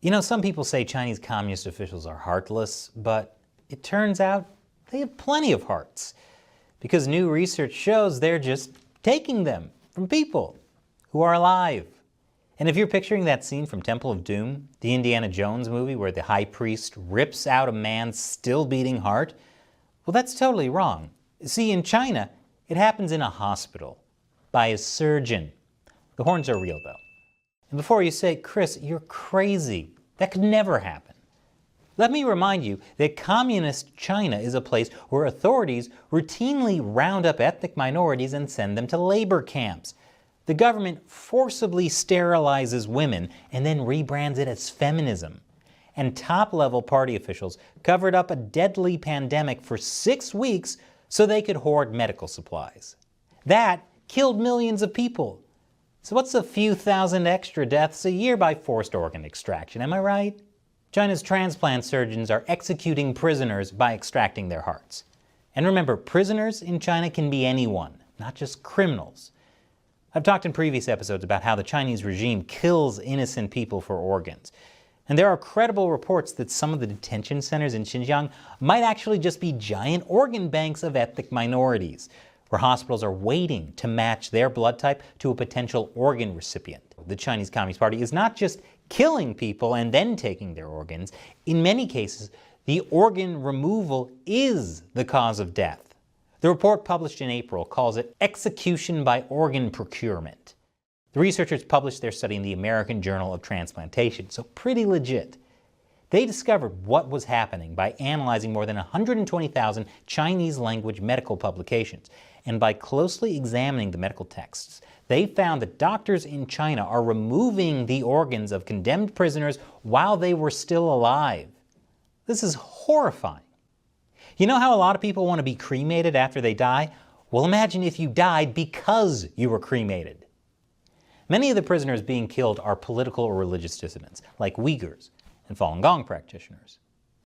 You know, some people say Chinese communist officials are heartless, but it turns out they have plenty of hearts, because new research shows they're just taking them from people who are alive. And if you're picturing that scene from Temple of Doom, the Indiana Jones movie where the high priest rips out a man's still beating heart, well, that's totally wrong. See, in China, it happens in a hospital by a surgeon. The horns are real, though. And before you say, Chris, you're crazy, that could never happen, let me remind you that communist China is a place where authorities routinely round up ethnic minorities and send them to labor camps. The government forcibly sterilizes women and then rebrands it as feminism. And top-level party officials covered up a deadly pandemic for 6 weeks so they could hoard medical supplies. That killed millions of people. So what's a few thousand extra deaths a year by forced organ extraction, am I right? China's transplant surgeons are executing prisoners by extracting their hearts. And remember, prisoners in China can be anyone, not just criminals. I've talked in previous episodes about how the Chinese regime kills innocent people for organs. And there are credible reports that some of the detention centers in Xinjiang might actually just be giant organ banks of ethnic minorities, where hospitals are waiting to match their blood type to a potential organ recipient. The Chinese Communist Party is not just killing people and then taking their organs. In many cases, the organ removal is the cause of death. The report published in April calls it execution by organ procurement. The researchers published their study in the American Journal of Transplantation, so pretty legit. They discovered what was happening by analyzing more than 120,000 Chinese language medical publications, and by closely examining the medical texts, they found that doctors in China are removing the organs of condemned prisoners while they were still alive. This is horrifying. You know how a lot of people want to be cremated after they die? Well, imagine if you died because you were cremated. Many of the prisoners being killed are political or religious dissidents, like Uyghurs and Falun Gong practitioners.